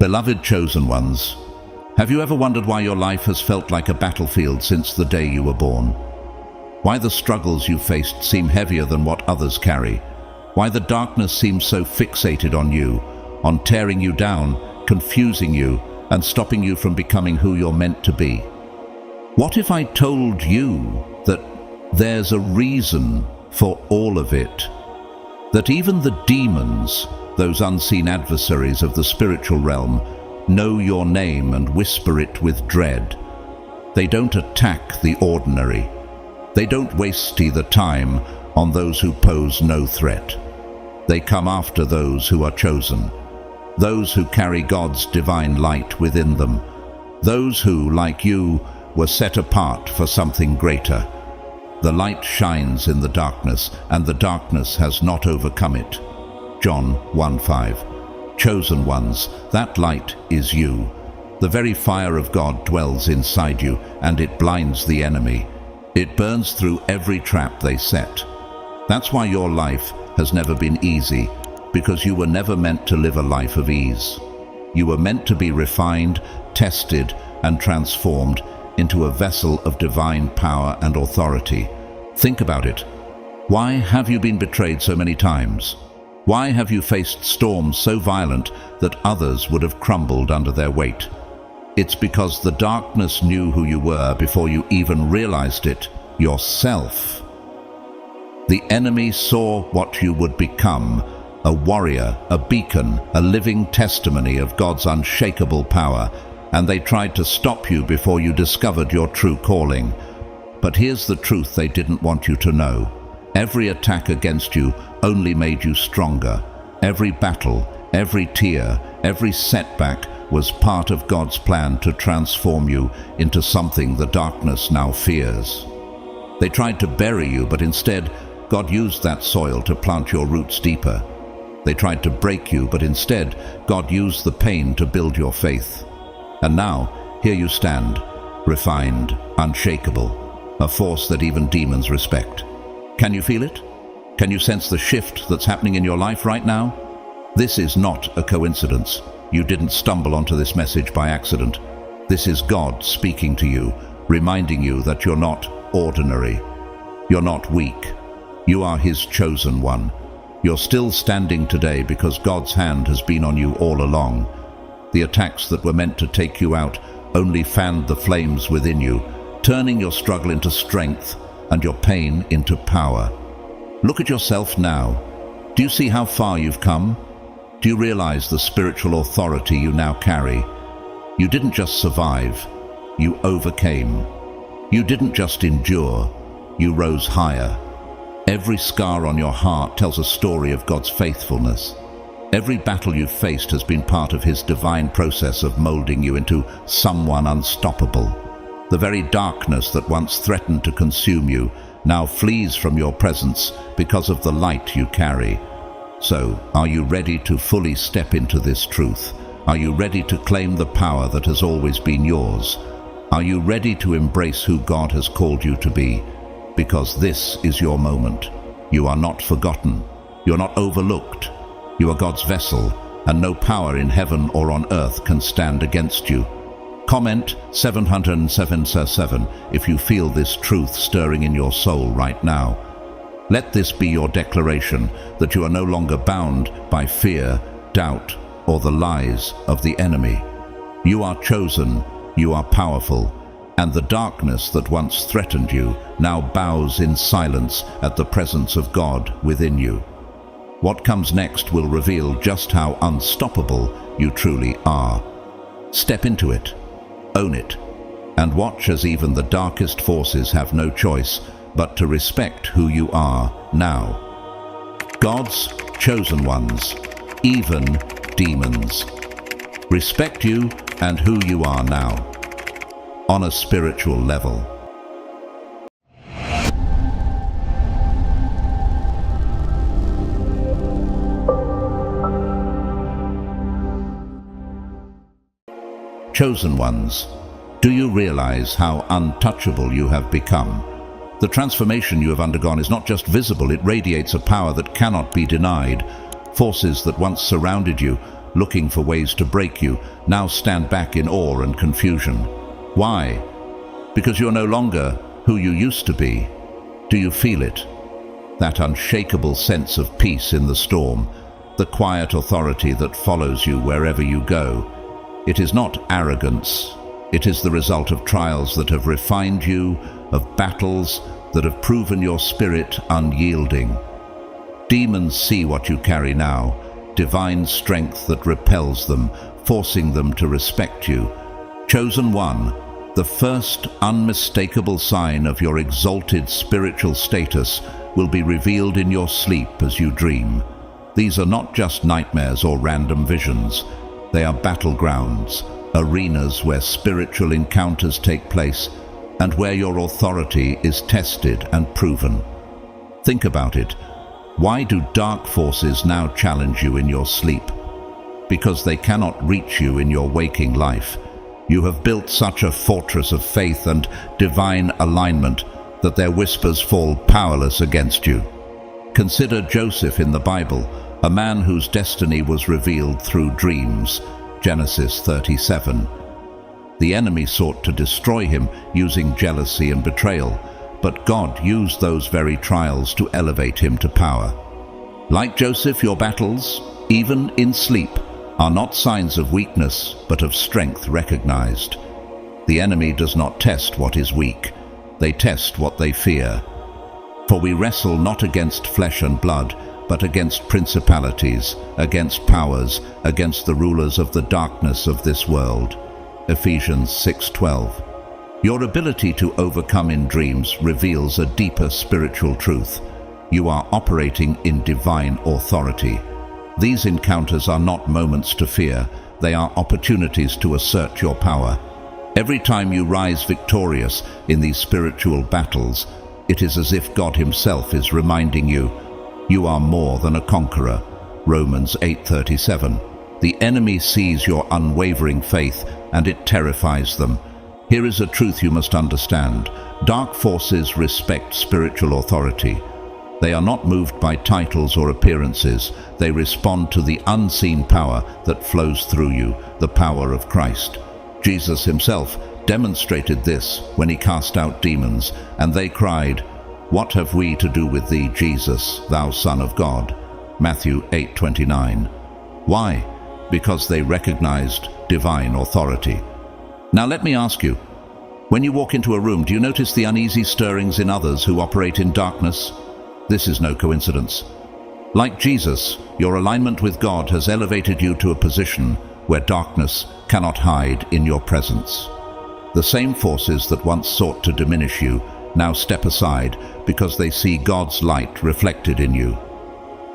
Beloved chosen ones, have you ever wondered why your life has felt like a battlefield since the day you were born? Why the struggles you faced seem heavier than what others carry? Why the darkness seems so fixated on you, on tearing you down, confusing you, and stopping you from becoming who you're meant to be? What if I told you that there's a reason for all of it? That even the demons, those unseen adversaries of the spiritual realm, know your name and whisper it with dread. They don't attack the ordinary. They don't waste either time on those who pose no threat. They come after those who are chosen, those who carry God's divine light within them, those who, like you, were set apart for something greater. The light shines in the darkness, and the darkness has not overcome it. John 1:5. Chosen ones, that light is you. The very fire of God dwells inside you, and it blinds the enemy. It burns through every trap they set. That's why your life has never been easy, because you were never meant to live a life of ease. You were meant to be refined, tested, and transformed into a vessel of divine power and authority. Think about it. Why have you been betrayed so many times? Why have you faced storms so violent that others would have crumbled under their weight? It's because the darkness knew who you were before you even realized it yourself. The enemy saw what you would become, a warrior, a beacon, a living testimony of God's unshakable power, and they tried to stop you before you discovered your true calling. But here's the truth they didn't want you to know. Every attack against you only made you stronger. Every battle, every tear, every setback was part of God's plan to transform you into something the darkness now fears. They tried to bury you, but instead, God used that soil to plant your roots deeper. They tried to break you, but instead, God used the pain to build your faith. And now, here you stand, refined, unshakable, a force that even demons respect. Can you feel it? Can you sense the shift that's happening in your life right now? This is not a coincidence. You didn't stumble onto this message by accident. This is God speaking to you, reminding you that you're not ordinary. You're not weak. You are His chosen one. You're still standing today because God's hand has been on you all along. The attacks that were meant to take you out only fanned the flames within you, turning your struggle into strength and your pain into power. Look at yourself now. Do you see how far you've come? Do you realize the spiritual authority you now carry? You didn't just survive, you overcame. You didn't just endure, you rose higher. Every scar on your heart tells a story of God's faithfulness. Every battle you've faced has been part of His divine process of molding you into someone unstoppable. The very darkness that once threatened to consume you now flees from your presence because of the light you carry. So, are you ready to fully step into this truth? Are you ready to claim the power that has always been yours? Are you ready to embrace who God has called you to be? Because this is your moment. You are not forgotten. You're not overlooked. You are God's vessel, and no power in heaven or on earth can stand against you. Comment 707 if you feel this truth stirring in your soul right now. Let this be your declaration that you are no longer bound by fear, doubt, or the lies of the enemy. You are chosen, you are powerful, and the darkness that once threatened you now bows in silence at the presence of God within you. What comes next will reveal just how unstoppable you truly are. Step into it. Own it, and watch as even the darkest forces have no choice but to respect who you are now. God's chosen ones, even demons, respect you and who you are now, on a spiritual level. Chosen ones, do you realize how untouchable you have become? The transformation you have undergone is not just visible, it radiates a power that cannot be denied. Forces that once surrounded you looking for ways to break you, now stand back in awe and confusion. Why? Because you're no longer who you used to be. Do you feel it? That unshakable sense of peace in the storm, the quiet authority that follows you wherever you go. It is not arrogance. It is the result of trials that have refined you, of battles that have proven your spirit unyielding. Demons see what you carry now, divine strength that repels them, forcing them to respect you. Chosen one, the first unmistakable sign of your exalted spiritual status will be revealed in your sleep as you dream. These are not just nightmares or random visions. They are battlegrounds, arenas where spiritual encounters take place and where your authority is tested and proven. Think about it. Why do dark forces now challenge you in your sleep? Because they cannot reach you in your waking life. You have built such a fortress of faith and divine alignment that their whispers fall powerless against you. Consider Joseph in the Bible, a man whose destiny was revealed through dreams. Genesis 37. The enemy sought to destroy him using jealousy and betrayal, but God used those very trials to elevate him to power. Like Joseph, your battles, even in sleep, are not signs of weakness, but of strength recognized. The enemy does not test what is weak. They test what they fear. For we wrestle not against flesh and blood, but against principalities, against powers, against the rulers of the darkness of this world. Ephesians 6:12. Your ability to overcome in dreams reveals a deeper spiritual truth. You are operating in divine authority. These encounters are not moments to fear. They are opportunities to assert your power. Every time you rise victorious in these spiritual battles, it is as if God Himself is reminding you, you are more than a conqueror. Romans 8:37. The enemy sees your unwavering faith and it terrifies them. Here is a truth you must understand. Dark forces respect spiritual authority. They are not moved by titles or appearances. They respond to the unseen power that flows through you, the power of Christ. Jesus Himself demonstrated this when He cast out demons, and they cried, "What have we to do with Thee, Jesus, Thou Son of God?" Matthew 8:29. Why? Because they recognized divine authority. Now let me ask you, when you walk into a room, do you notice the uneasy stirrings in others who operate in darkness? This is no coincidence. Like Jesus, your alignment with God has elevated you to a position where darkness cannot hide in your presence. The same forces that once sought to diminish you now step aside because they see God's light reflected in you.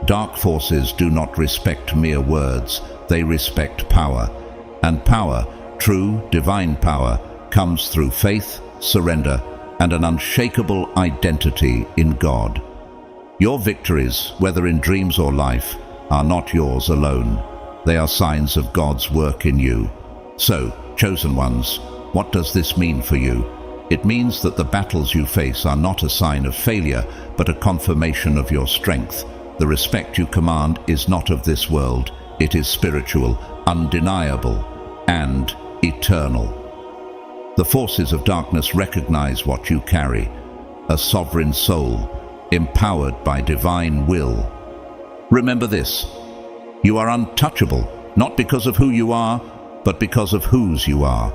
Dark forces do not respect mere words, they respect power. And power, true divine power, comes through faith, surrender, and an unshakable identity in God. Your victories, whether in dreams or life, are not yours alone. They are signs of God's work in you. So, chosen ones, what does this mean for you? It means that the battles you face are not a sign of failure, but a confirmation of your strength. The respect you command is not of this world. It is spiritual, undeniable, and eternal. The forces of darkness recognize what you carry, a sovereign soul, empowered by divine will. Remember this, you are untouchable, not because of who you are, but because of whose you are.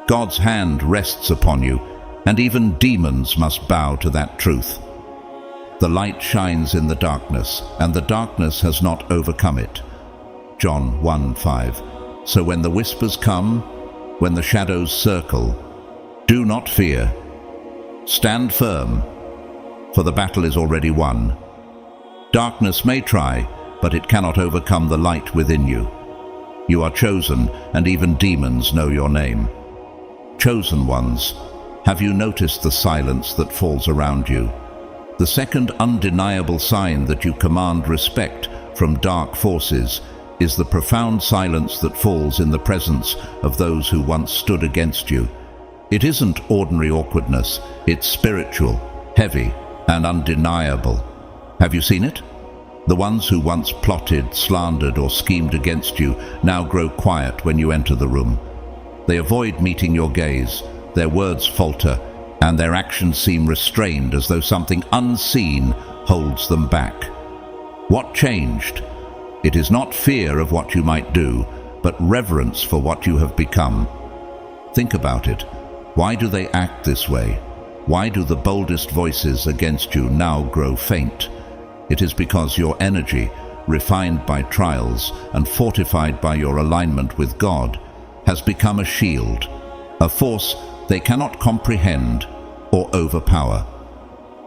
God's hand rests upon you, and even demons must bow to that truth. The light shines in the darkness, and the darkness has not overcome it. John 1:5. So when the whispers come, when the shadows circle, do not fear. Stand firm, for the battle is already won. Darkness may try, but it cannot overcome the light within you. You are chosen, and even demons know your name. Chosen ones, have you noticed the silence that falls around you? The second undeniable sign that you command respect from dark forces is the profound silence that falls in the presence of those who once stood against you. It isn't ordinary awkwardness, it's spiritual, heavy, and undeniable. Have you seen it? The ones who once plotted, slandered, or schemed against you now grow quiet when you enter the room. They avoid meeting your gaze, their words falter, and their actions seem restrained as though something unseen holds them back. What changed? It is not fear of what you might do, but reverence for what you have become. Think about it. Why do they act this way? Why do the boldest voices against you now grow faint? It is because your energy, refined by trials and fortified by your alignment with God, has become a shield, a force they cannot comprehend or overpower.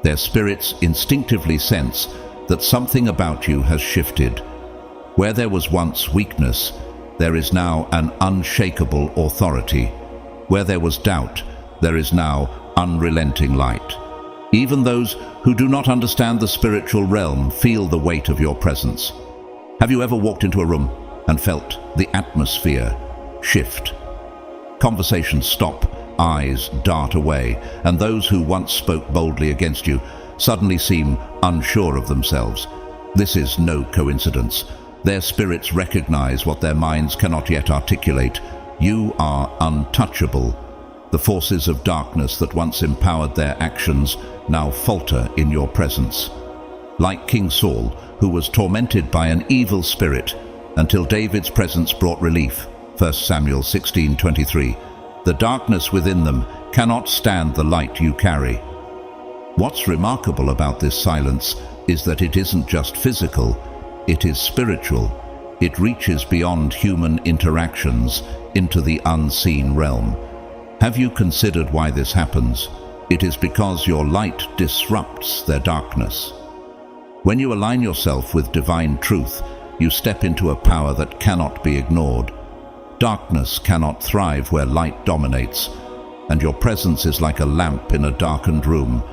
Their spirits instinctively sense that something about you has shifted. Where there was once weakness, there is now an unshakable authority. Where there was doubt, there is now unrelenting light. Even those who do not understand the spiritual realm feel the weight of your presence. Have you ever walked into a room and felt the atmosphere shift? Conversations stop, eyes dart away, and those who once spoke boldly against you suddenly seem unsure of themselves. This is no coincidence. Their spirits recognize what their minds cannot yet articulate. You are untouchable. The forces of darkness that once empowered their actions now falter in your presence. Like King Saul, who was tormented by an evil spirit until David's presence brought relief, 1 Samuel 16:23, the darkness within them cannot stand the light you carry. What's remarkable about this silence is that it isn't just physical, it is spiritual. It reaches beyond human interactions into the unseen realm. Have you considered why this happens? It is because your light disrupts their darkness. When you align yourself with divine truth, you step into a power that cannot be ignored. Darkness cannot thrive where light dominates, and your presence is like a lamp in a darkened room.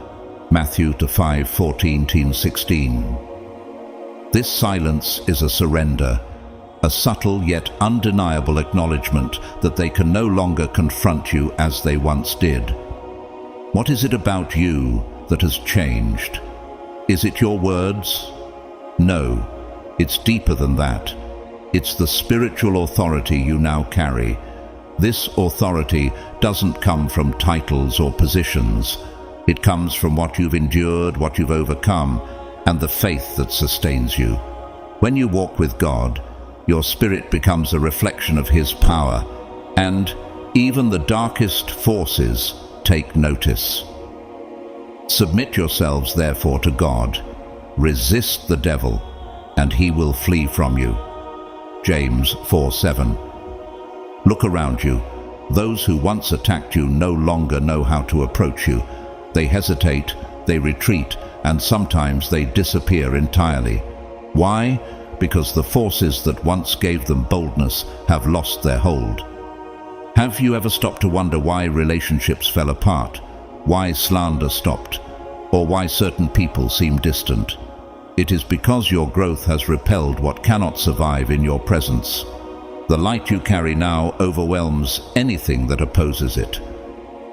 Matthew 5:14-16. This silence is a surrender, a subtle yet undeniable acknowledgement that they can no longer confront you as they once did. What is it about you that has changed? Is it your words? No, it's deeper than that. It's the spiritual authority you now carry. This authority doesn't come from titles or positions. It comes from what you've endured, what you've overcome, and the faith that sustains you. When you walk with God, your spirit becomes a reflection of His power, and even the darkest forces take notice. Submit yourselves therefore to God. Resist the devil, and he will flee from you. James 4:7. Look around you. Those who once attacked you no longer know how to approach you. They hesitate, they retreat, and sometimes they disappear entirely. Why? Because the forces that once gave them boldness have lost their hold. Have you ever stopped to wonder why relationships fell apart, why slander stopped, or why certain people seem distant? It is because your growth has repelled what cannot survive in your presence. The light you carry now overwhelms anything that opposes it.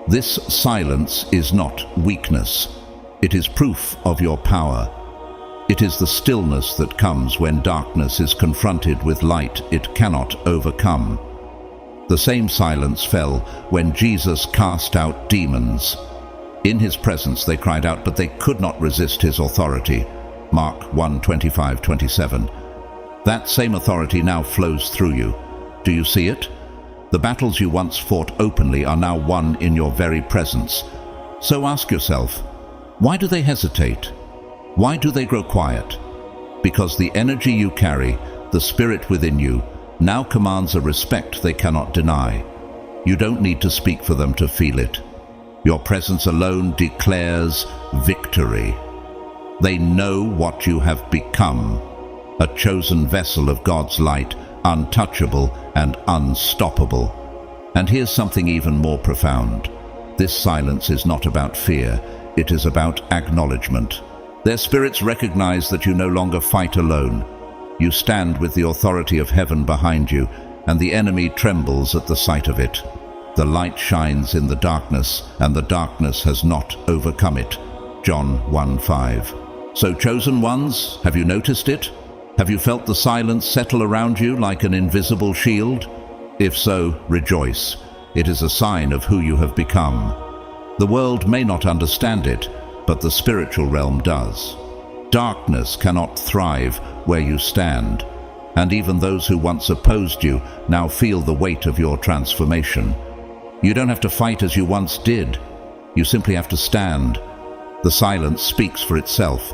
This silence is not weakness. It is proof of your power. It is the stillness that comes when darkness is confronted with light it cannot overcome. The same silence fell when Jesus cast out demons. In His presence they cried out, but they could not resist His authority. Mark 1:25-27. That same authority now flows through you. Do you see it? The battles you once fought openly are now won in your very presence. So ask yourself, why do they hesitate? Why do they grow quiet? Because the energy you carry, the spirit within you, now commands a respect they cannot deny. You don't need to speak for them to feel it. Your presence alone declares victory. They know what you have become, a chosen vessel of God's light, untouchable and unstoppable. And here's something even more profound. This silence is not about fear, it is about acknowledgement. Their spirits recognize that you no longer fight alone. You stand with the authority of heaven behind you, and the enemy trembles at the sight of it. The light shines in the darkness, and the darkness has not overcome it. John 1:5. So, chosen ones, have you noticed it? Have you felt the silence settle around you like an invisible shield? If so, rejoice. It is a sign of who you have become. The world may not understand it, but the spiritual realm does. Darkness cannot thrive where you stand, and even those who once opposed you now feel the weight of your transformation. You don't have to fight as you once did. You simply have to stand. The silence speaks for itself.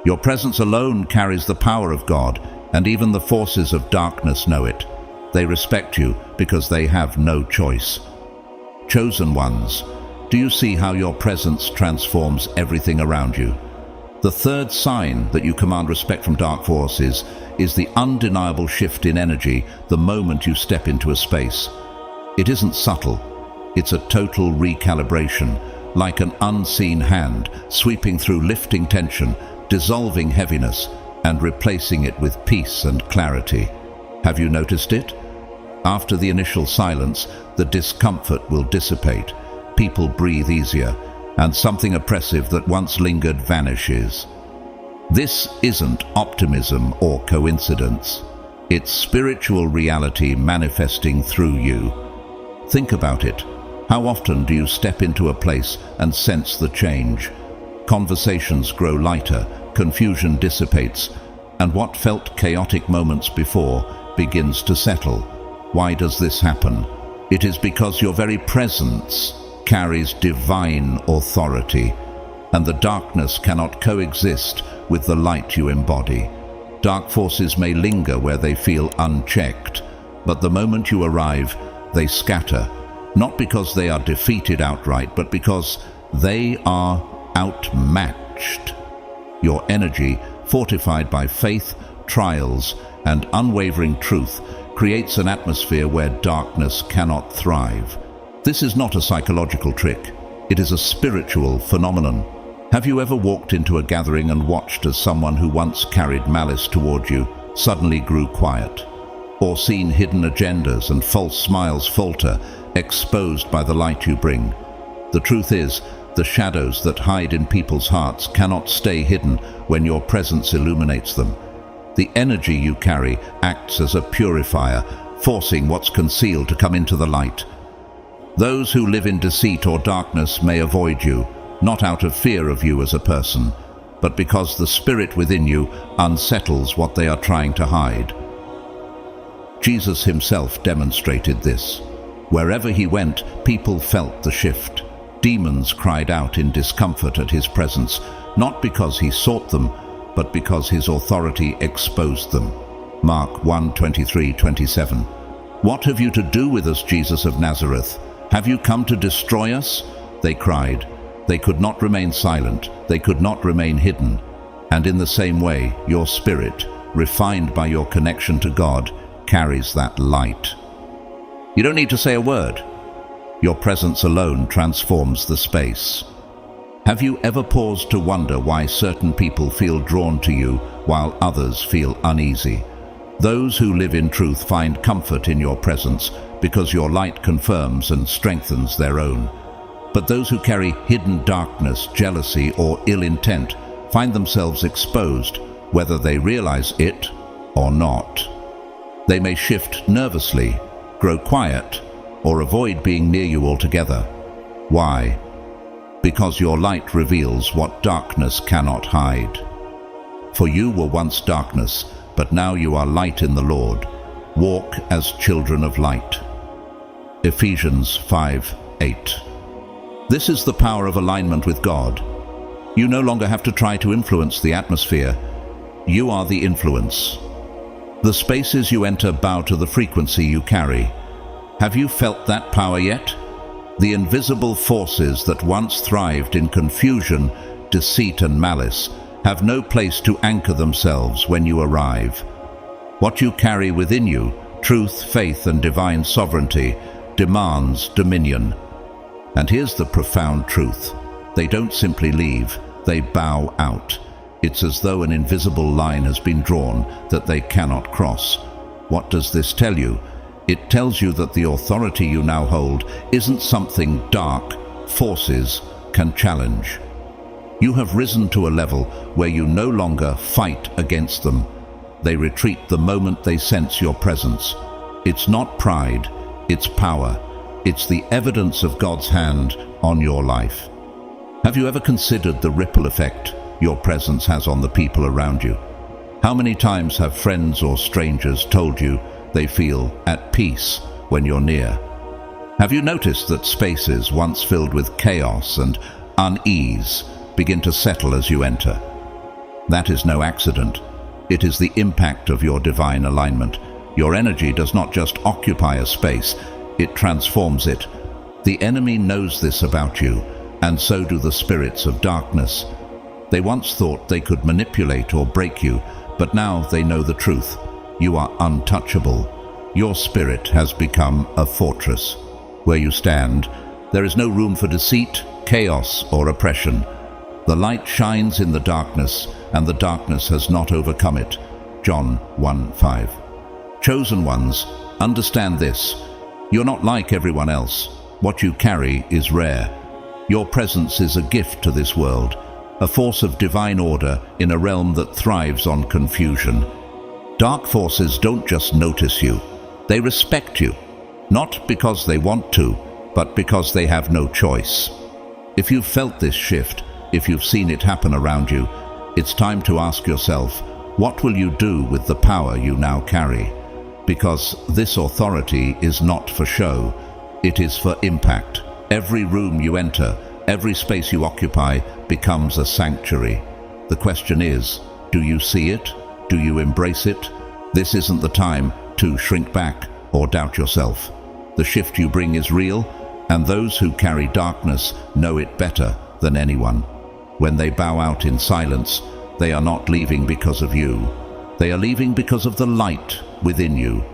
Your presence alone carries the power of God, and even the forces of darkness know it. They respect you because they have no choice. Chosen ones, do you see how your presence transforms everything around you? The third sign that you command respect from dark forces is the undeniable shift in energy the moment you step into a space. It isn't subtle. It's a total recalibration, like an unseen hand sweeping through lifting tension, dissolving heaviness, and replacing it with peace and clarity. Have you noticed it? After the initial silence, the discomfort will dissipate. People breathe easier, and something oppressive that once lingered vanishes. This isn't optimism or coincidence. It's spiritual reality manifesting through you. Think about it. How often do you step into a place and sense the change? Conversations grow lighter, confusion dissipates, and what felt chaotic moments before begins to settle. Why does this happen? It is because your very presence carries divine authority, and the darkness cannot coexist with the light you embody. Dark forces may linger where they feel unchecked, but the moment you arrive, they scatter, not because they are defeated outright, but because they are outmatched. Your energy, fortified by faith, trials, and unwavering truth, creates an atmosphere where darkness cannot thrive. This is not a psychological trick. It is a spiritual phenomenon. Have you ever walked into a gathering and watched as someone who once carried malice toward you suddenly grew quiet? Or seen hidden agendas and false smiles falter, exposed by the light you bring? The truth is, the shadows that hide in people's hearts cannot stay hidden when your presence illuminates them. The energy you carry acts as a purifier, forcing what's concealed to come into the light. Those who live in deceit or darkness may avoid you, not out of fear of you as a person, but because the spirit within you unsettles what they are trying to hide. Jesus himself demonstrated this. Wherever he went, people felt the shift. Demons cried out in discomfort at his presence, not because he sought them, but because his authority exposed them. Mark 1:23-27. What have you to do with us, Jesus of Nazareth? Have you come to destroy us? They cried. They could not remain silent. They could not remain hidden. And in the same way, your spirit, refined by your connection to God, carries that light. You don't need to say a word. Your presence alone transforms the space. Have you ever paused to wonder why certain people feel drawn to you while others feel uneasy? Those who live in truth find comfort in your presence because your light confirms and strengthens their own. But those who carry hidden darkness, jealousy, or ill intent find themselves exposed, whether they realize it or not. They may shift nervously, grow quiet, or avoid being near you altogether. Why? Because your light reveals what darkness cannot hide. For you were once darkness, but now you are light in the Lord. Walk as children of light. Ephesians 5:8. This is the power of alignment with God. You no longer have to try to influence the atmosphere. You are the influence. The spaces you enter bow to the frequency you carry. Have you felt that power yet? The invisible forces that once thrived in confusion, deceit, and malice have no place to anchor themselves when you arrive. What you carry within you, truth, faith, and divine sovereignty, demands dominion. And here's the profound truth. They don't simply leave, they bow out. It's as though an invisible line has been drawn that they cannot cross. What does this tell you? It tells you that the authority you now hold isn't something dark forces can challenge. You have risen to a level where you no longer fight against them. They retreat the moment they sense your presence. It's not pride, it's power. It's the evidence of God's hand on your life. Have you ever considered the ripple effect your presence has on the people around you? How many times have friends or strangers told you they feel at peace when you're near? Have you noticed that spaces once filled with chaos and unease begin to settle as you enter? That is no accident. It is the impact of your divine alignment. Your energy does not just occupy a space, it transforms it. The enemy knows this about you, and so do the spirits of darkness. They once thought they could manipulate or break you, but now they know the truth. You are untouchable. Your spirit has become a fortress. Where you stand, there is no room for deceit, chaos, or oppression. The light shines in the darkness, and the darkness has not overcome it. John 1:5. Chosen ones, understand this. You're not like everyone else. What you carry is rare. Your presence is a gift to this world, a force of divine order in a realm that thrives on confusion. Dark forces don't just notice you, they respect you. Not because they want to, but because they have no choice. If you've felt this shift, if you've seen it happen around you, it's time to ask yourself, what will you do with the power you now carry? Because this authority is not for show, it is for impact. Every room you enter, every space you occupy becomes a sanctuary. The question is, do you see it? Do you embrace it? This isn't the time to shrink back or doubt yourself. The shift you bring is real, and those who carry darkness know it better than anyone. When they bow out in silence, they are not leaving because of you. They are leaving because of the light within you.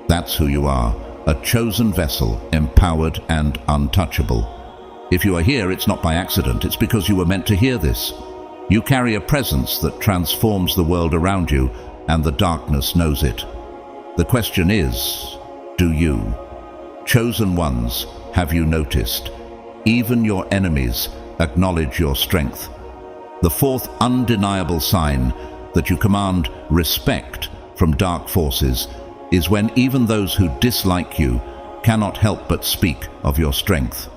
That's who you are, a chosen vessel, empowered and untouchable. If you are here, it's not by accident, it's because you were meant to hear this. You carry a presence that transforms the world around you, and the darkness knows it. The question is, do you? Chosen ones, have you noticed? Even your enemies acknowledge your strength. The fourth undeniable sign that you command respect from dark forces is when even those who dislike you cannot help but speak of your strength.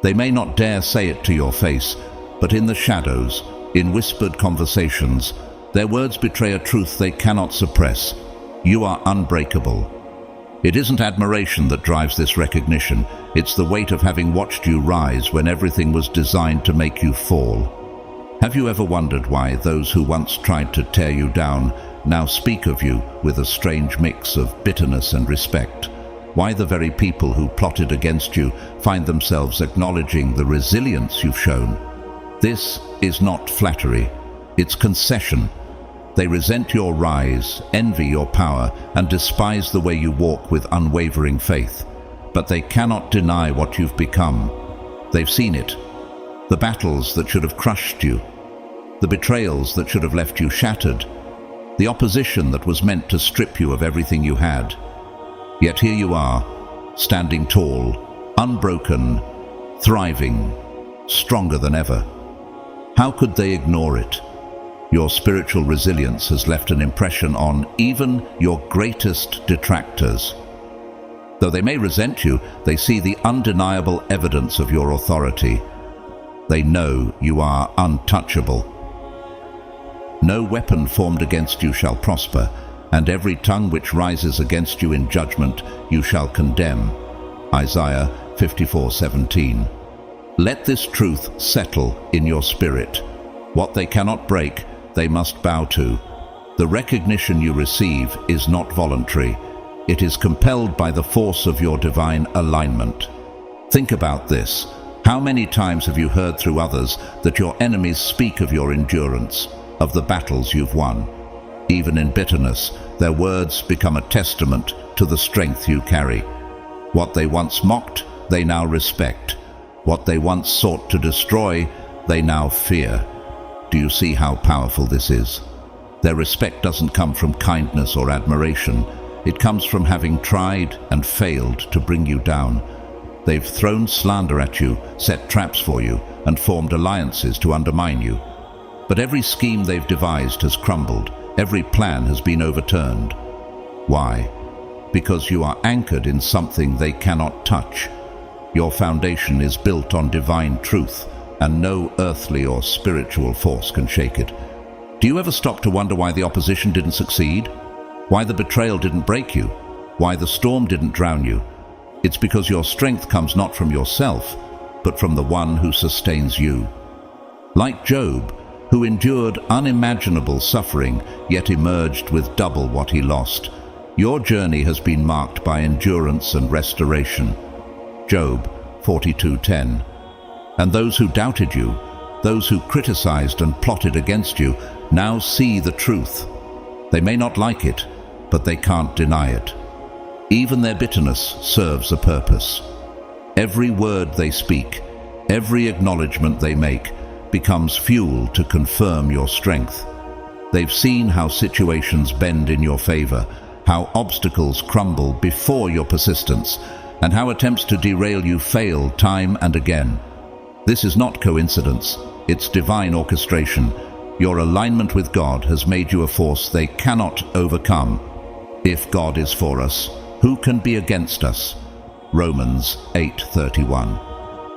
They may not dare say it to your face, but in the shadows, in whispered conversations, their words betray a truth they cannot suppress. You are unbreakable. It isn't admiration that drives this recognition, it's the weight of having watched you rise when everything was designed to make you fall. Have you ever wondered why those who once tried to tear you down now speak of you with a strange mix of bitterness and respect? Why the very people who plotted against you find themselves acknowledging the resilience you've shown? This is not flattery, it's concession. They resent your rise, envy your power, and despise the way you walk with unwavering faith. But they cannot deny what you've become. They've seen it. The battles that should have crushed you, the betrayals that should have left you shattered, the opposition that was meant to strip you of everything you had. Yet here you are, standing tall, unbroken, thriving, stronger than ever. How could they ignore it? Your spiritual resilience has left an impression on even your greatest detractors. Though they may resent you, they see the undeniable evidence of your authority. They know you are untouchable. No weapon formed against you shall prosper, and every tongue which rises against you in judgment you shall condemn. Isaiah 54:17. Let this truth settle in your spirit. What they cannot break, they must bow to. The recognition you receive is not voluntary. It is compelled by the force of your divine alignment. Think about this. How many times have you heard through others that your enemies speak of your endurance, of the battles you've won? Even in bitterness, their words become a testament to the strength you carry. What they once mocked, they now respect. What they once sought to destroy, they now fear. Do you see how powerful this is? Their respect doesn't come from kindness or admiration. It comes from having tried and failed to bring you down. They've thrown slander at you, set traps for you, and formed alliances to undermine you. But every scheme they've devised has crumbled. Every plan has been overturned. Why? Because you are anchored in something they cannot touch. Your foundation is built on divine truth, and no earthly or spiritual force can shake it. Do you ever stop to wonder why the opposition didn't succeed? Why the betrayal didn't break you? Why the storm didn't drown you? It's because your strength comes not from yourself, but from the one who sustains you. Like Job, who endured unimaginable suffering, yet emerged with double what he lost, your journey has been marked by endurance and restoration. Job 42:10. And those who doubted you, those who criticized and plotted against you, now see the truth. They may not like it, but they can't deny it. Even their bitterness serves a purpose. Every word they speak, every acknowledgement they make, becomes fuel to confirm your strength. They've seen how situations bend in your favor, how obstacles crumble before your persistence, and how attempts to derail you fail time and again. This is not coincidence, it's divine orchestration. Your alignment with God has made you a force they cannot overcome. If God is for us, who can be against us? Romans 8:31.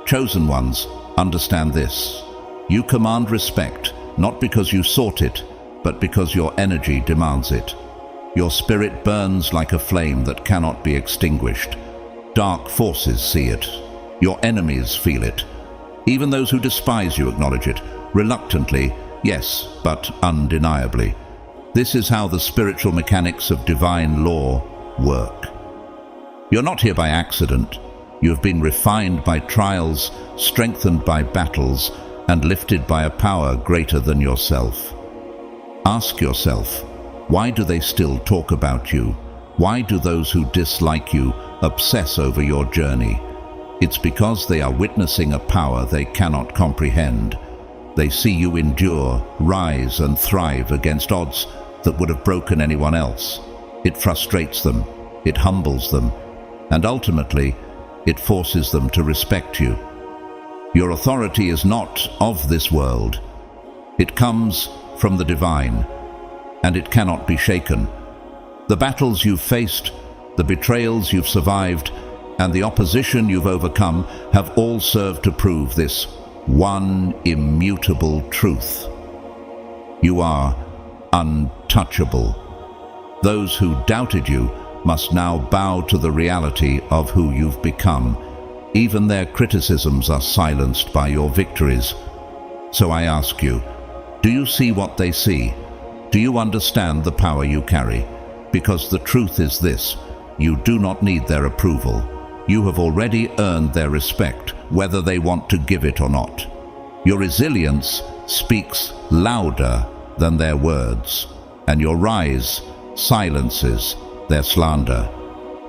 Chosen ones, understand this. You command respect, not because you sought it, but because your energy demands it. Your spirit burns like a flame that cannot be extinguished. Dark forces see it. Your enemies feel it. Even those who despise you acknowledge it, reluctantly, yes, but undeniably. This is how the spiritual mechanics of divine law work. You're not here by accident. You have been refined by trials, strengthened by battles, and lifted by a power greater than yourself. Ask yourself, why do they still talk about you? Why do those who dislike you obsess over your journey? It's because they are witnessing a power they cannot comprehend. They see you endure, rise, and thrive against odds that would have broken anyone else. It frustrates them, it humbles them, and ultimately, it forces them to respect you. Your authority is not of this world. It comes from the divine, and it cannot be shaken. The battles you've faced, the betrayals you've survived, and the opposition you've overcome have all served to prove this one immutable truth. You are untouchable. Those who doubted you must now bow to the reality of who you've become. Even their criticisms are silenced by your victories. So I ask you, do you see what they see? Do you understand the power you carry? Because the truth is this, you do not need their approval. You have already earned their respect, whether they want to give it or not. Your resilience speaks louder than their words, and your rise silences their slander.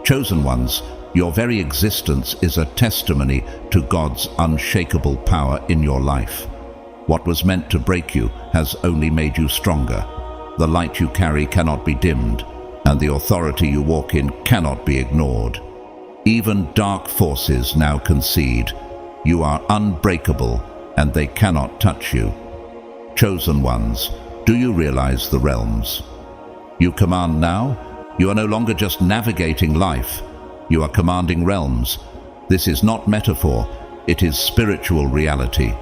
Chosen ones, your very existence is a testimony to God's unshakable power in your life. What was meant to break you has only made you stronger. The light you carry cannot be dimmed, and the authority you walk in cannot be ignored. Even dark forces now concede. You are unbreakable, and they cannot touch you. Chosen ones, do you realize the realms you command now? You are no longer just navigating life. You are commanding realms. This is not metaphor, it is spiritual reality.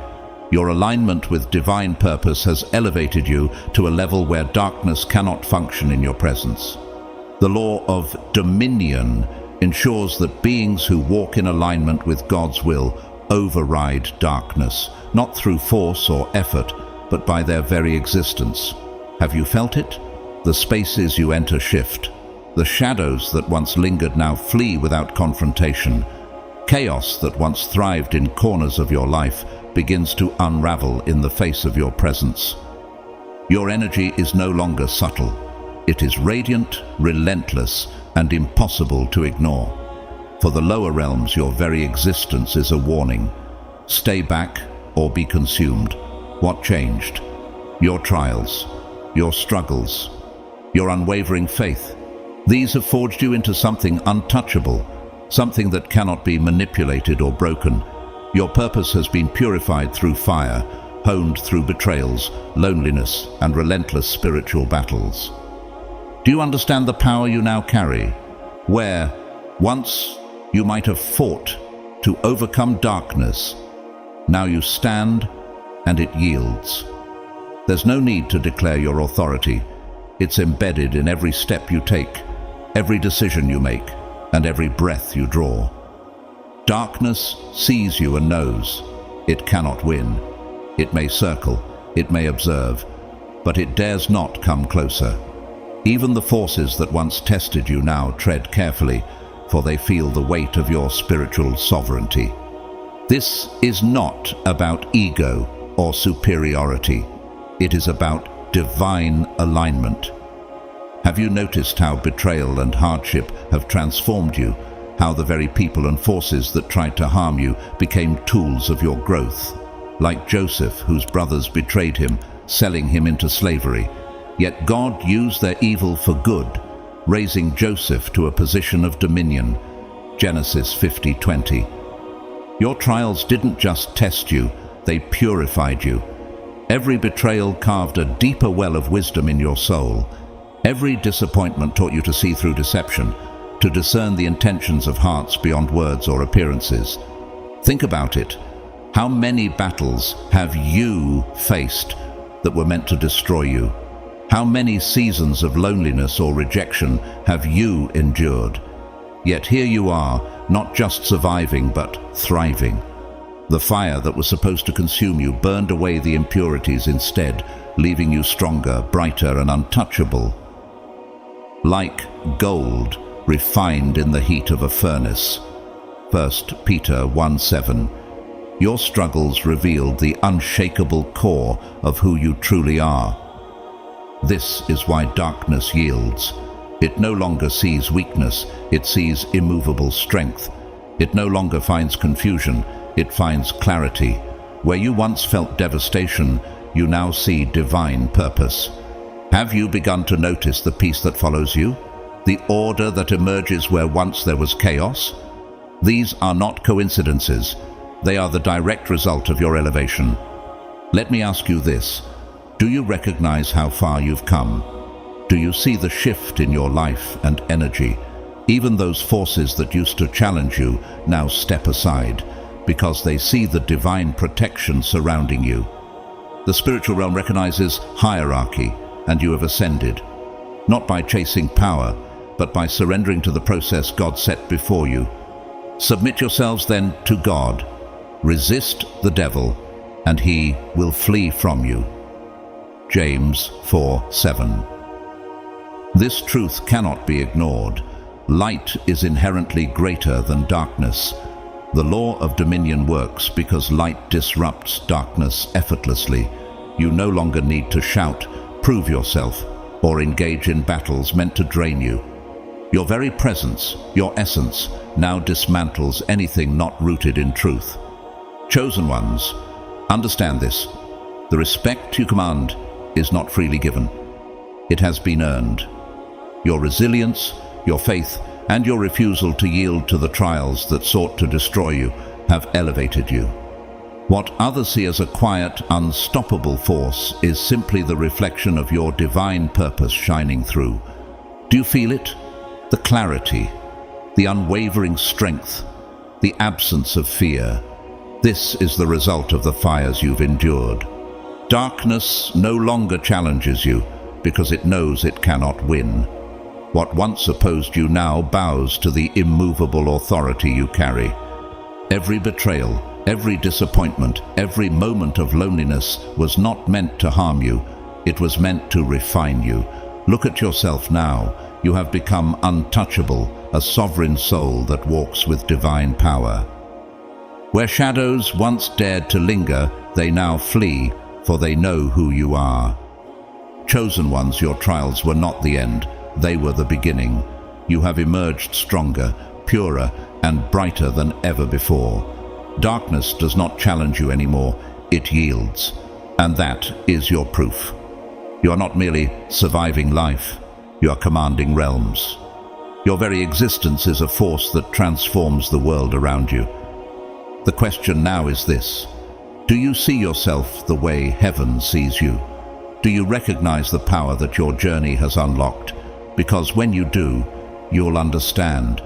Your alignment with divine purpose has elevated you to a level where darkness cannot function in your presence. The law of dominion ensures that beings who walk in alignment with God's will override darkness, not through force or effort, but by their very existence. Have you felt it? The spaces you enter shift. The shadows that once lingered now flee without confrontation. Chaos that once thrived in corners of your life begins to unravel in the face of your presence. Your energy is no longer subtle. It is radiant, relentless, and impossible to ignore. For the lower realms, your very existence is a warning. Stay back or be consumed. What changed? Your trials, your struggles, your unwavering faith. These have forged you into something untouchable. something that cannot be manipulated or broken. Your purpose has been purified through fire, honed through betrayals, loneliness, and relentless spiritual battles. Do you understand the power you now carry? Where, once, you might have fought to overcome darkness, now you stand and it yields. There's no need to declare your authority. It's embedded in every step you take, every decision you make, and every breath you draw. Darkness sees you and knows it cannot win. It may circle, it may observe, but it dares not come closer. Even the forces that once tested you now tread carefully, for they feel the weight of your spiritual sovereignty. This is not about ego or superiority. It is about divine alignment. Have you noticed how betrayal and hardship have transformed you? How the very people and forces that tried to harm you became tools of your growth? Like Joseph, whose brothers betrayed him, selling him into slavery. Yet God used their evil for good, raising Joseph to a position of dominion. Genesis 50:20. Your trials didn't just test you, they purified you. Every betrayal carved a deeper well of wisdom in your soul. Every disappointment taught you to see through deception, to discern the intentions of hearts beyond words or appearances. Think about it. How many battles have you faced that were meant to destroy you? How many seasons of loneliness or rejection have you endured? Yet here you are, not just surviving but thriving. The fire that was supposed to consume you burned away the impurities instead, leaving you stronger, brighter, and untouchable. Like gold refined in the heat of a furnace. 1 Peter 1:7. Your struggles revealed the unshakable core of who you truly are. This is why darkness yields. It no longer sees weakness, it sees immovable strength. It no longer finds confusion, it finds clarity. Where you once felt devastation, you now see divine purpose. Have you begun to notice the peace that follows you? The order that emerges where once there was chaos? These are not coincidences. They are the direct result of your elevation. Let me ask you this. Do you recognize how far you've come? Do you see the shift in your life and energy? Even those forces that used to challenge you now step aside because they see the divine protection surrounding you. The spiritual realm recognizes hierarchy, and you have ascended, not by chasing power, but by surrendering to the process God set before you. Submit yourselves then to God. Resist the devil, and he will flee from you. James 4:7. This truth cannot be ignored. Light is inherently greater than darkness. The law of dominion works because light disrupts darkness effortlessly. You no longer need to shout, prove yourself, or engage in battles meant to drain you. Your very presence, your essence, now dismantles anything not rooted in truth. Chosen ones, understand this. The respect you command is not freely given. It has been earned. Your resilience, your faith, and your refusal to yield to the trials that sought to destroy you have elevated you. What others see as a quiet, unstoppable force is simply the reflection of your divine purpose shining through. Do you feel it? The clarity, the unwavering strength, the absence of fear. This is the result of the fires you've endured. Darkness no longer challenges you because it knows it cannot win. What once opposed you now bows to the immovable authority you carry. Every betrayal, every disappointment, every moment of loneliness was not meant to harm you. It was meant to refine you. Look at yourself now. You have become untouchable, a sovereign soul that walks with divine power. Where shadows once dared to linger, they now flee, for they know who you are. Chosen ones, your trials were not the end. They were the beginning. You have emerged stronger, purer, and brighter than ever before. Darkness does not challenge you anymore, it yields. And that is your proof. You are not merely surviving life, you are commanding realms. Your very existence is a force that transforms the world around you. The question now is this: do you see yourself the way heaven sees you? Do you recognize the power that your journey has unlocked? Because when you do, you'll understand.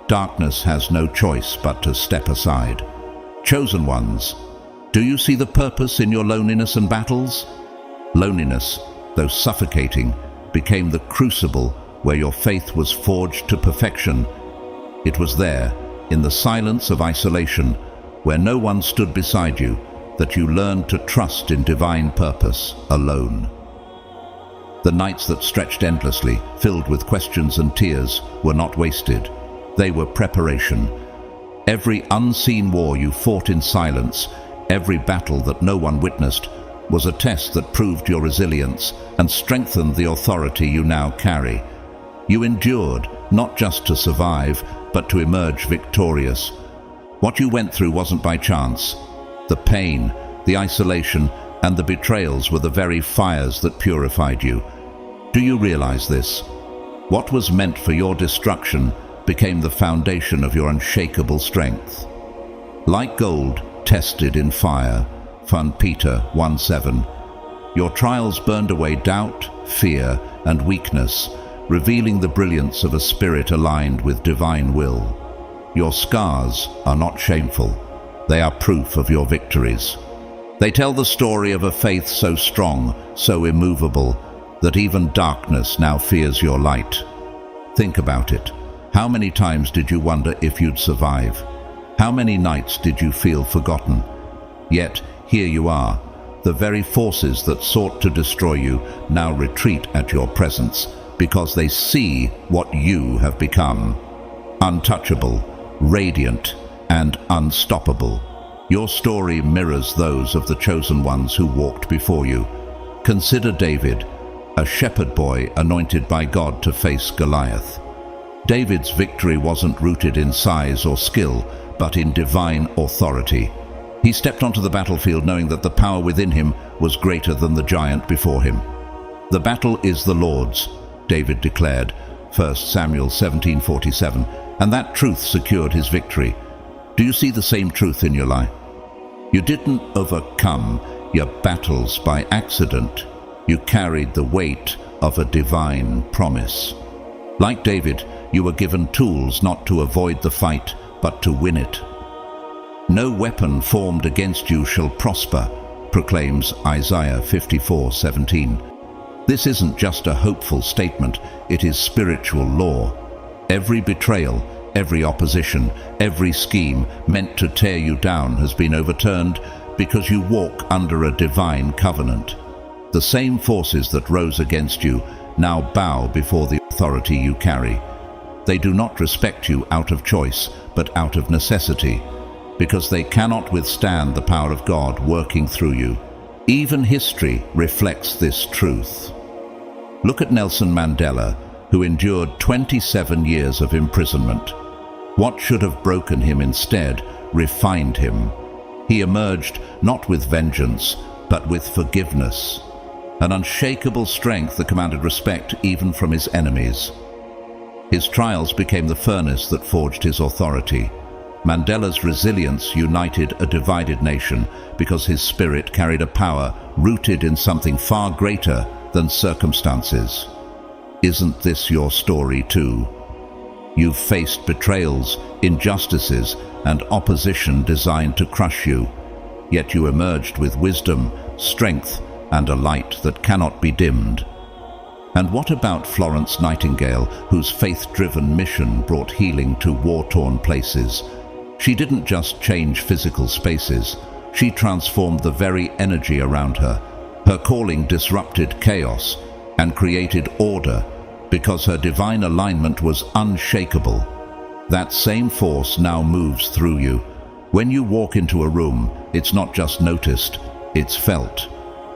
Darkness has no choice but to step aside. Chosen ones, do you see the purpose in your loneliness and battles? Loneliness, though suffocating, became the crucible where your faith was forged to perfection. It was there, in the silence of isolation, where no one stood beside you, that you learned to trust in divine purpose alone. The nights that stretched endlessly, filled with questions and tears, were not wasted. They were preparation. Every unseen war you fought in silence, every battle that no one witnessed, was a test that proved your resilience and strengthened the authority you now carry. You endured, not just to survive, but to emerge victorious. What you went through wasn't by chance. The pain, the isolation, and the betrayals were the very fires that purified you. Do you realize this? What was meant for your destruction became the foundation of your unshakable strength. Like gold tested in fire, 1 Peter 1:7, your trials burned away doubt, fear, and weakness, revealing the brilliance of a spirit aligned with divine will. Your scars are not shameful. They are proof of your victories. They tell the story of a faith so strong, so immovable, that even darkness now fears your light. Think about it. How many times did you wonder if you'd survive? How many nights did you feel forgotten? Yet, here you are. The very forces that sought to destroy you now retreat at your presence, because they see what you have become. Untouchable, radiant, and unstoppable. Your story mirrors those of the chosen ones who walked before you. Consider David, a shepherd boy anointed by God to face Goliath. David's victory wasn't rooted in size or skill, but in divine authority. He stepped onto the battlefield knowing that the power within him was greater than the giant before him. "The battle is the Lord's," David declared, 1 Samuel 17:47, and that truth secured his victory. Do you see the same truth in your life? You didn't overcome your battles by accident. You carried the weight of a divine promise. Like David, you were given tools not to avoid the fight, but to win it. "No weapon formed against you shall prosper," proclaims Isaiah 54:17. This isn't just a hopeful statement, it is spiritual law. Every betrayal, every opposition, every scheme meant to tear you down has been overturned because you walk under a divine covenant. The same forces that rose against you now bow before the authority you carry. They do not respect you out of choice, but out of necessity, because they cannot withstand the power of God working through you. Even history reflects this truth. Look at Nelson Mandela, who endured 27 years of imprisonment. What should have broken him instead refined him. He emerged not with vengeance, but with forgiveness, an unshakable strength that commanded respect even from his enemies. His trials became the furnace that forged his authority. Mandela's resilience united a divided nation because his spirit carried a power rooted in something far greater than circumstances. Isn't this your story too? You've faced betrayals, injustices, and opposition designed to crush you, yet you emerged with wisdom, strength, and a light that cannot be dimmed. And what about Florence Nightingale, whose faith-driven mission brought healing to war-torn places? She didn't just change physical spaces, she transformed the very energy around her. Her calling disrupted chaos and created order because her divine alignment was unshakable. That same force now moves through you. When you walk into a room, it's not just noticed, it's felt.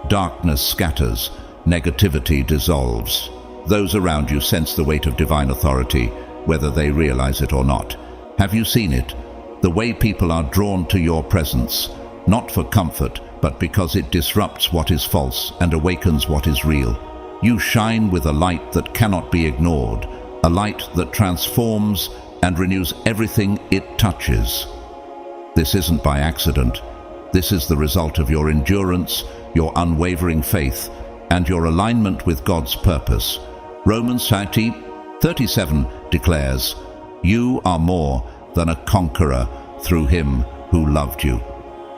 Darkness scatters, negativity dissolves. Those around you sense the weight of divine authority, whether they realize it or not. Have you seen it? The way people are drawn to your presence, not for comfort, but because it disrupts what is false and awakens what is real. You shine with a light that cannot be ignored, a light that transforms and renews everything it touches. This isn't by accident. This is the result of your endurance, your unwavering faith, and your alignment with God's purpose. Romans 13:37 declares, "You are more than a conqueror through him who loved you."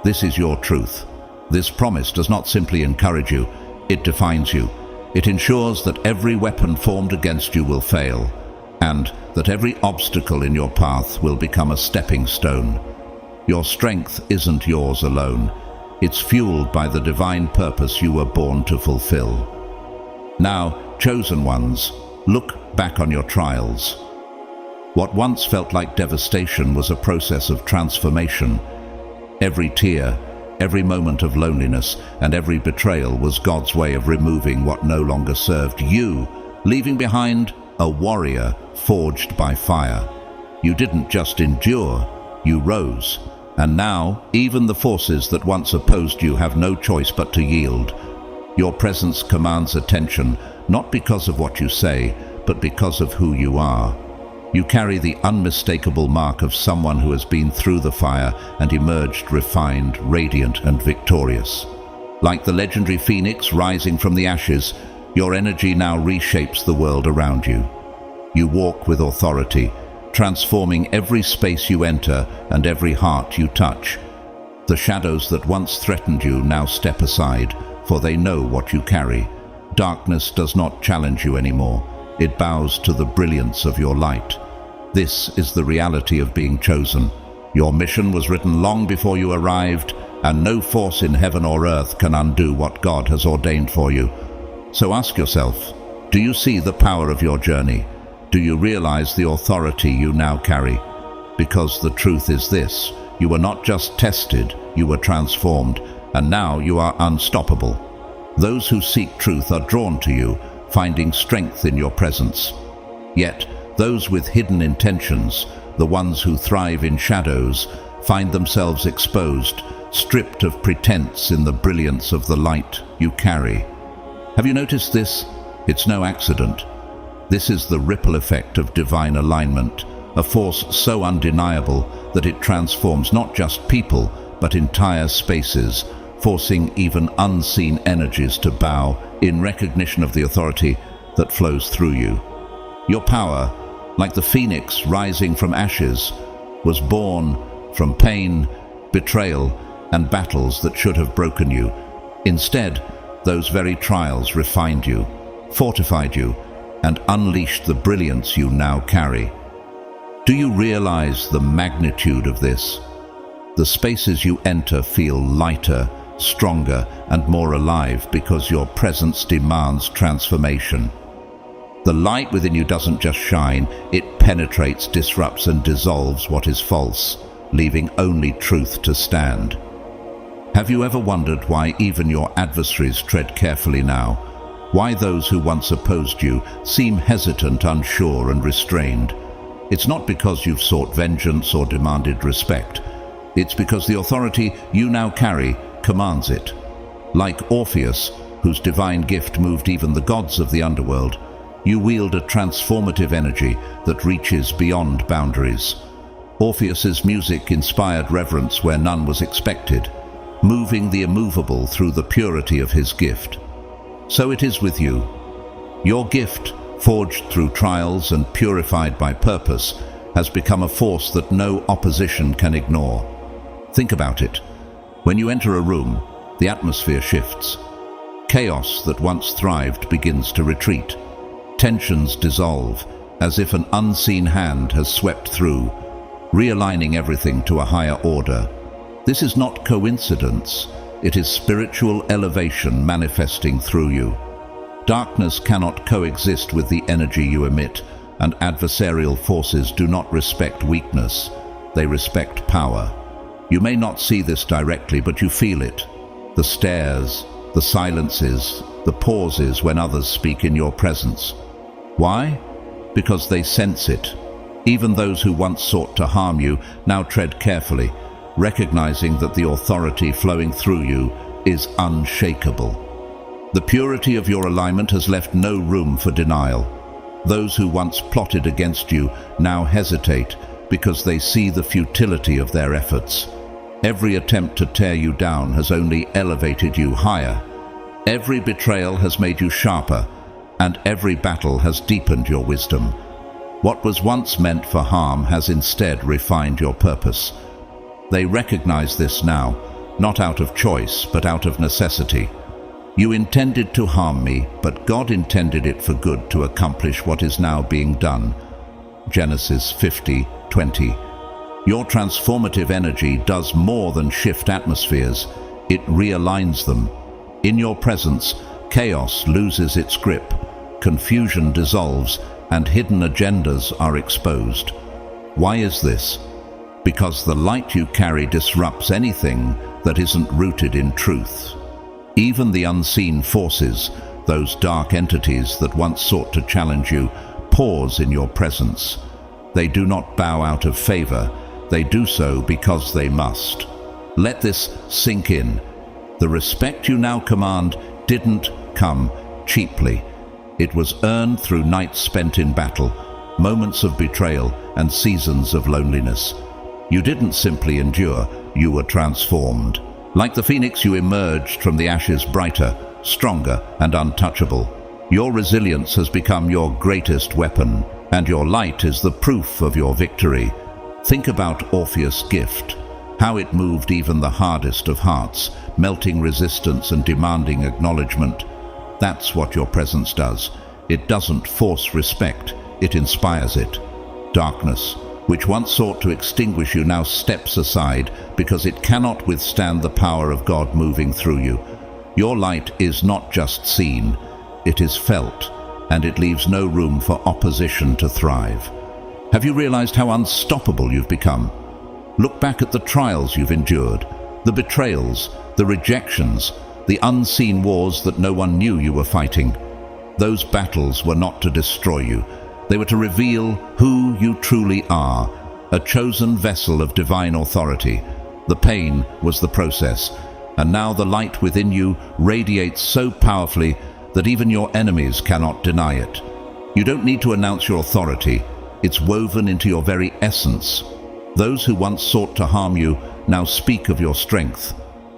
This is your truth. This promise does not simply encourage you, it defines you. It ensures that every weapon formed against you will fail, and that every obstacle in your path will become a stepping stone. Your strength isn't yours alone. It's fueled by the divine purpose you were born to fulfill. Now, chosen ones, look back on your trials. What once felt like devastation was a process of transformation. Every tear, every moment of loneliness, and every betrayal was God's way of removing what no longer served you, leaving behind a warrior forged by fire. You didn't just endure, you rose. And now, even the forces that once opposed you have no choice but to yield. Your presence commands attention, not because of what you say, but because of who you are. You carry the unmistakable mark of someone who has been through the fire and emerged refined, radiant, and victorious. Like the legendary phoenix rising from the ashes, your energy now reshapes the world around you. You walk with authority, transforming every space you enter and every heart you touch. The shadows that once threatened you now step aside, for they know what you carry. Darkness does not challenge you anymore. It bows to the brilliance of your light. This is the reality of being chosen. Your mission was written long before you arrived, and no force in heaven or earth can undo what God has ordained for you. So ask yourself, do you see the power of your journey? Do you realize the authority you now carry? Because the truth is this: you were not just tested, you were transformed, and now you are unstoppable. Those who seek truth are drawn to you, finding strength in your presence. Yet, those with hidden intentions, the ones who thrive in shadows, find themselves exposed, stripped of pretense in the brilliance of the light you carry. Have you noticed this? It's no accident. This is the ripple effect of divine alignment, a force so undeniable that it transforms not just people, but entire spaces, forcing even unseen energies to bow in recognition of the authority that flows through you. Your power, like the phoenix rising from ashes, was born from pain, betrayal, and battles that should have broken you. Instead, those very trials refined you, fortified you, and unleashed the brilliance you now carry. Do you realize the magnitude of this? The spaces you enter feel lighter, stronger, and more alive because your presence demands transformation. The light within you doesn't just shine, it penetrates, disrupts, and dissolves what is false, leaving only truth to stand. Have you ever wondered why even your adversaries tread carefully now? Why those who once opposed you seem hesitant, unsure, and restrained? It's not because you've sought vengeance or demanded respect. It's because the authority you now carry commands it. Like Orpheus, whose divine gift moved even the gods of the underworld, you wield a transformative energy that reaches beyond boundaries. Orpheus's music inspired reverence where none was expected, moving the immovable through the purity of his gift. So it is with you. Your gift, forged through trials and purified by purpose, has become a force that no opposition can ignore. Think about it. When you enter a room, the atmosphere shifts. Chaos that once thrived begins to retreat. Tensions dissolve, as if an unseen hand has swept through, realigning everything to a higher order. This is not coincidence. It is spiritual elevation manifesting through you. Darkness cannot coexist with the energy you emit, and adversarial forces do not respect weakness. They respect power. You may not see this directly, but you feel it. The stares, the silences, the pauses when others speak in your presence. Why? Because they sense it. Even those who once sought to harm you now tread carefully, recognizing that the authority flowing through you is unshakable. The purity of your alignment has left no room for denial. Those who once plotted against you now hesitate because they see the futility of their efforts. Every attempt to tear you down has only elevated you higher. Every betrayal has made you sharper, and every battle has deepened your wisdom. What was once meant for harm has instead refined your purpose. They recognize this now, not out of choice, but out of necessity. You intended to harm me, but God intended it for good to accomplish what is now being done. Genesis 50:20. Your transformative energy does more than shift atmospheres, it realigns them. In your presence, chaos loses its grip, confusion dissolves, and hidden agendas are exposed. Why is this? Because the light you carry disrupts anything that isn't rooted in truth. Even the unseen forces, those dark entities that once sought to challenge you, pause in your presence. They do not bow out of favor, they do so because they must. Let this sink in. The respect you now command didn't come cheaply. It was earned through nights spent in battle, moments of betrayal, and seasons of loneliness. You didn't simply endure, you were transformed. Like the phoenix, you emerged from the ashes brighter, stronger, and untouchable. Your resilience has become your greatest weapon, and your light is the proof of your victory. Think about Orpheus' gift, how it moved even the hardest of hearts, melting resistance and demanding acknowledgement. That's what your presence does. It doesn't force respect, it inspires it. Darkness, which once sought to extinguish you, now steps aside because it cannot withstand the power of God moving through you. Your light is not just seen, it is felt, and it leaves no room for opposition to thrive. Have you realized how unstoppable you've become? Look back at the trials you've endured, the betrayals, the rejections, the unseen wars that no one knew you were fighting. Those battles were not to destroy you. They were to reveal who you truly are, a chosen vessel of divine authority. The pain was the process, and now the light within you radiates so powerfully that even your enemies cannot deny it. You don't need to announce your authority. It's woven into your very essence. Those who once sought to harm you now speak of your strength.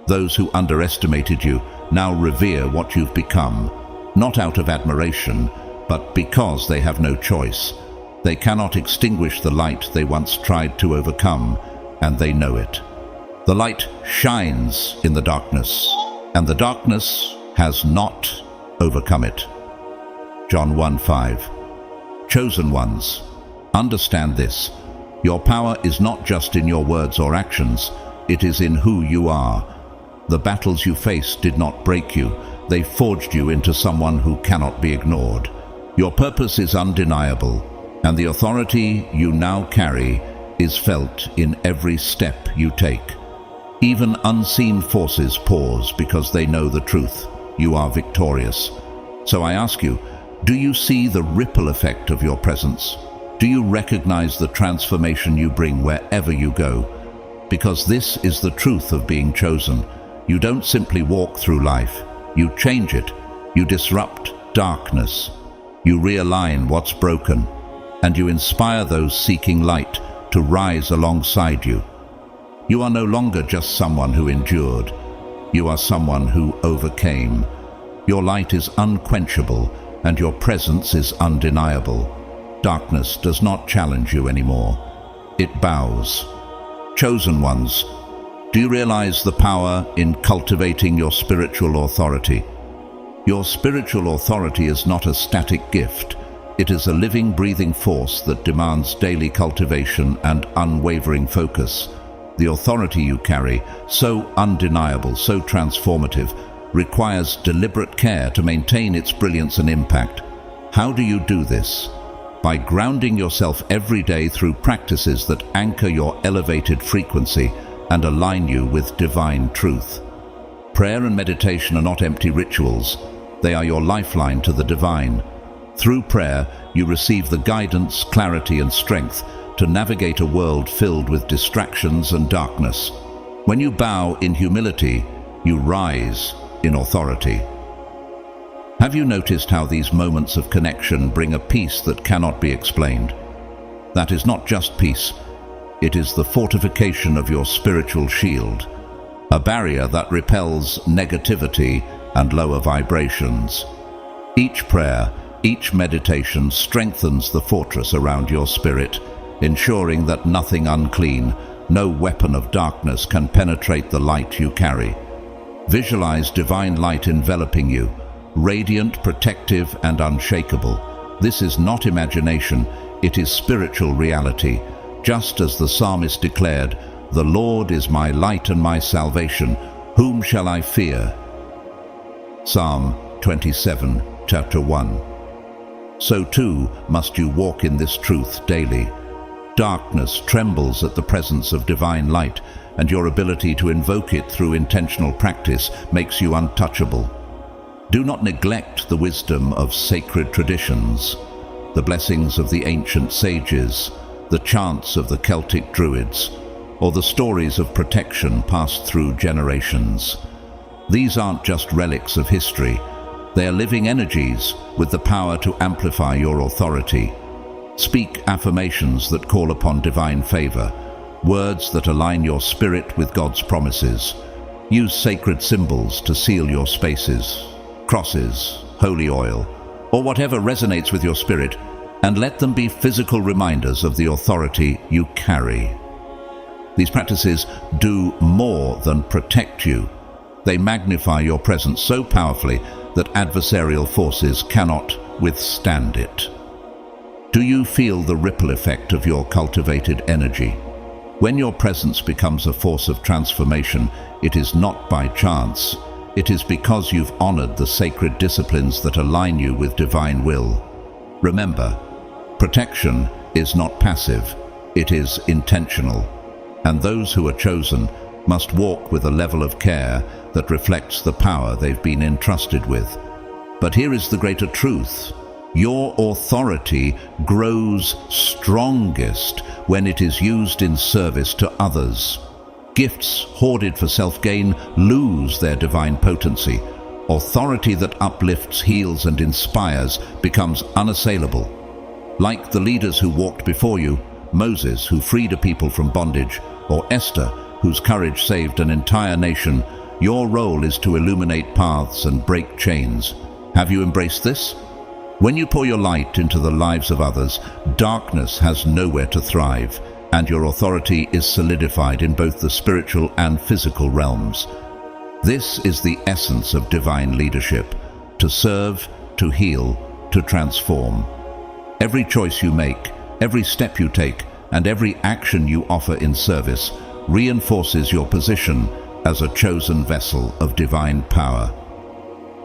Those who underestimated you now revere what you've become, not out of admiration, but because they have no choice. They cannot extinguish the light they once tried to overcome, and they know it. The light shines in the darkness, and the darkness has not overcome it. John 1:5. Chosen ones, understand this. Your power is not just in your words or actions, it is in who you are. The battles you faced did not break you, they forged you into someone who cannot be ignored. Your purpose is undeniable, and the authority you now carry is felt in every step you take. Even unseen forces pause because they know the truth. You are victorious. So I ask you, do you see the ripple effect of your presence? Do you recognize the transformation you bring wherever you go? Because this is the truth of being chosen. You don't simply walk through life. You change it. You disrupt darkness. You realign what's broken, and you inspire those seeking light to rise alongside you. You are no longer just someone who endured. You are someone who overcame. Your light is unquenchable, and your presence is undeniable. Darkness does not challenge you anymore. It bows. Chosen ones, do you realize the power in cultivating your spiritual authority? Your spiritual authority is not a static gift. It is a living, breathing force that demands daily cultivation and unwavering focus. The authority you carry, so undeniable, so transformative, requires deliberate care to maintain its brilliance and impact. How do you do this? By grounding yourself every day through practices that anchor your elevated frequency and align you with divine truth. Prayer and meditation are not empty rituals. They are your lifeline to the divine. Through prayer, you receive the guidance, clarity, and strength to navigate a world filled with distractions and darkness. When you bow in humility, you rise in authority. Have you noticed how these moments of connection bring a peace that cannot be explained? That is not just peace, it is the fortification of your spiritual shield, a barrier that repels negativity and lower vibrations. Each prayer, each meditation strengthens the fortress around your spirit, ensuring that nothing unclean, no weapon of darkness can penetrate the light you carry. Visualize divine light enveloping you, radiant, protective, and unshakable. This is not imagination, it is spiritual reality. Just as the psalmist declared, "The Lord is my light and my salvation, whom shall I fear?" Psalm 27, chapter 1. So too must you walk in this truth daily. Darkness trembles at the presence of divine light, and your ability to invoke it through intentional practice makes you untouchable. Do not neglect the wisdom of sacred traditions, the blessings of the ancient sages, the chants of the Celtic druids, or the stories of protection passed through generations. These aren't just relics of history, they are living energies with the power to amplify your authority. Speak affirmations that call upon divine favor, words that align your spirit with God's promises. Use sacred symbols to seal your spaces, crosses, holy oil, or whatever resonates with your spirit, and let them be physical reminders of the authority you carry. These practices do more than protect you. They magnify your presence so powerfully that adversarial forces cannot withstand it. Do you feel the ripple effect of your cultivated energy? When your presence becomes a force of transformation, it is not by chance. It is because you've honored the sacred disciplines that align you with divine will. Remember, protection is not passive, it is intentional. And those who are chosen must walk with a level of care that reflects the power they've been entrusted with. But here is the greater truth. Your authority grows strongest when it is used in service to others. Gifts hoarded for self-gain lose their divine potency. Authority that uplifts, heals, and inspires becomes unassailable. Like the leaders who walked before you, Moses, who freed a people from bondage, or Esther, whose courage saved an entire nation, your role is to illuminate paths and break chains. Have you embraced this? When you pour your light into the lives of others, darkness has nowhere to thrive, and your authority is solidified in both the spiritual and physical realms. This is the essence of divine leadership: to serve, to heal, to transform. Every choice you make, every step you take, and every action you offer in service reinforces your position as a chosen vessel of divine power.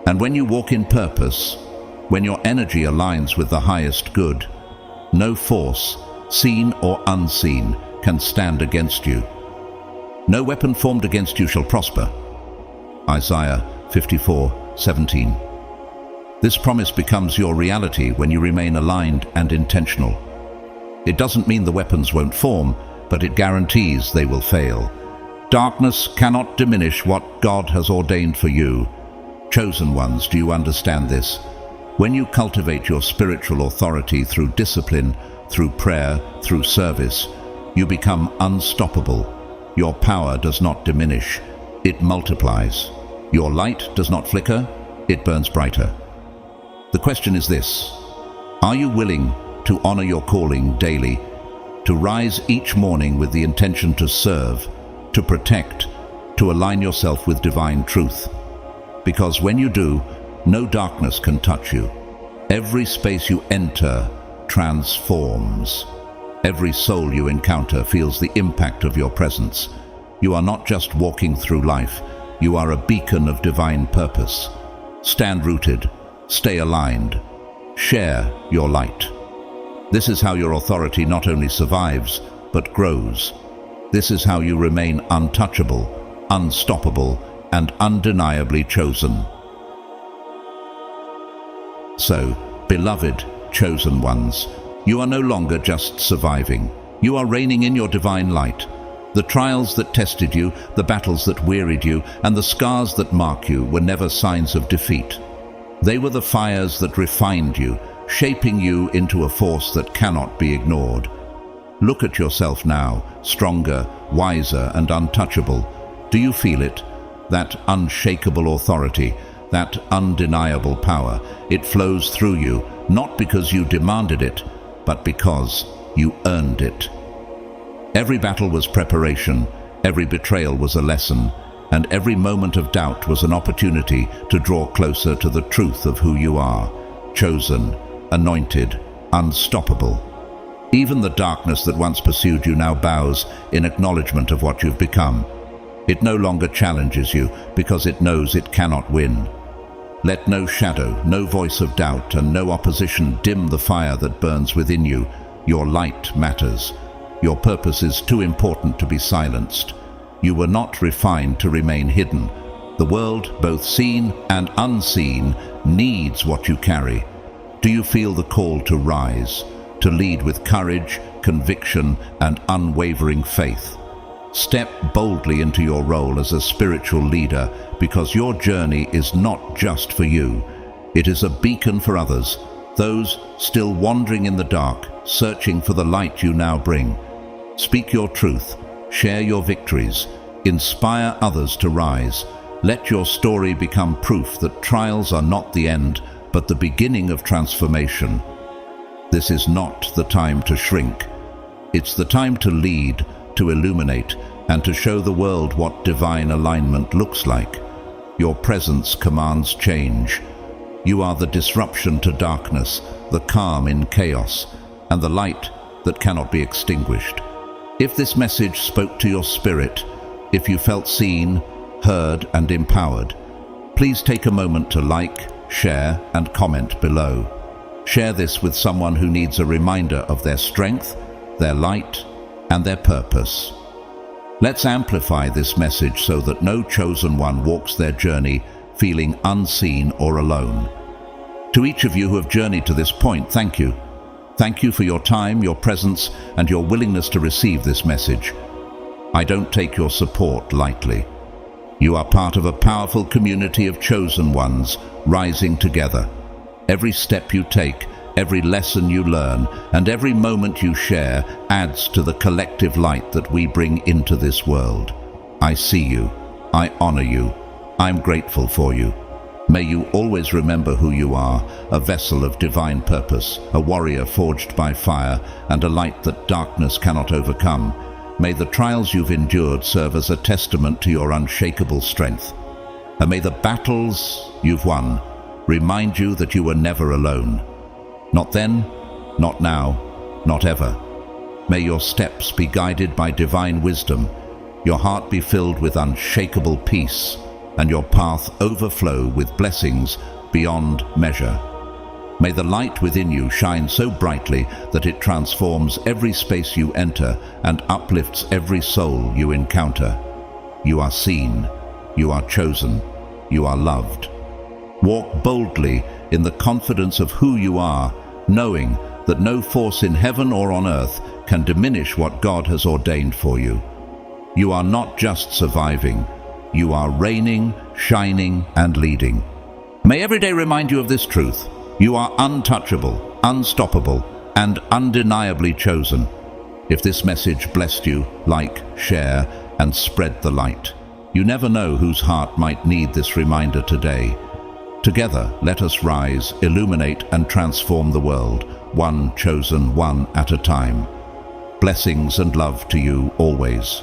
And when you walk in purpose, when your energy aligns with the highest good, no force, seen or unseen, can stand against you. No weapon formed against you shall prosper. Isaiah 54:17. This promise becomes your reality when you remain aligned and intentional. It doesn't mean the weapons won't form, but it guarantees they will fail. Darkness cannot diminish what God has ordained for you. Chosen ones, do you understand this? When you cultivate your spiritual authority through discipline, through prayer, through service, you become unstoppable. Your power does not diminish, it multiplies. Your light does not flicker, it burns brighter. The question is this: are you willing to honor your calling daily, to rise each morning with the intention to serve, to protect, to align yourself with divine truth? Because when you do, no darkness can touch you. Every space you enter transforms. Every soul you encounter feels the impact of your presence. You are not just walking through life, you are a beacon of divine purpose. Stand rooted, stay aligned, share your light. This is how your authority not only survives, but grows. This is how you remain untouchable, unstoppable, and undeniably chosen. So, beloved chosen ones, you are no longer just surviving. You are reigning in your divine light. The trials that tested you, the battles that wearied you, and the scars that mark you were never signs of defeat. They were the fires that refined you, shaping you into a force that cannot be ignored. Look at yourself now, stronger, wiser, and untouchable. Do you feel it? That unshakable authority, that undeniable power. It flows through you, not because you demanded it, but because you earned it. Every battle was preparation, every betrayal was a lesson, and every moment of doubt was an opportunity to draw closer to the truth of who you are. Chosen, anointed, unstoppable. Even the darkness that once pursued you now bows in acknowledgement of what you've become. It no longer challenges you because it knows it cannot win. Let no shadow, no voice of doubt, and no opposition dim the fire that burns within you. Your light matters. Your purpose is too important to be silenced. You were not refined to remain hidden. The world, both seen and unseen, needs what you carry. Do you feel the call to rise, to lead with courage, conviction, and unwavering faith? Step boldly into your role as a spiritual leader, because your journey is not just for you. It is a beacon for others, those still wandering in the dark, searching for the light you now bring. Speak your truth, share your victories, inspire others to rise. Let your story become proof that trials are not the end, but the beginning of transformation. This is not the time to shrink. It's the time to lead, to illuminate, and to show the world what divine alignment looks like. Your presence commands change. You are the disruption to darkness, the calm in chaos, and the light that cannot be extinguished. If this message spoke to your spirit, if you felt seen, heard, and empowered, please take a moment to like, share, and comment below. Share this with someone who needs a reminder of their strength, their light, and their purpose. Let's amplify this message so that no chosen one walks their journey feeling unseen or alone. To each of you who have journeyed to this point, thank you. Thank you for your time, your presence, and your willingness to receive this message. I don't take your support lightly. You are part of a powerful community of chosen ones rising together. Every step you take, every lesson you learn, and every moment you share adds to the collective light that we bring into this world. I see you. I honor you. I'm grateful for you. May you always remember who you are, a vessel of divine purpose, a warrior forged by fire, and a light that darkness cannot overcome. May the trials you've endured serve as a testament to your unshakable strength. And may the battles you've won remind you that you were never alone. Not then, not now, not ever. May your steps be guided by divine wisdom, your heart be filled with unshakable peace, and your path overflow with blessings beyond measure. May the light within you shine so brightly that it transforms every space you enter and uplifts every soul you encounter. You are seen, you are chosen, you are loved. Walk boldly in the confidence of who you are, knowing that no force in heaven or on earth can diminish what God has ordained for you. You are not just surviving, you are reigning, shining, and leading. May every day remind you of this truth. You are untouchable, unstoppable, and undeniably chosen. If this message blessed you, like, share, and spread the light. You never know whose heart might need this reminder today. Together, let us rise, illuminate, and transform the world, one chosen one at a time. Blessings and love to you always.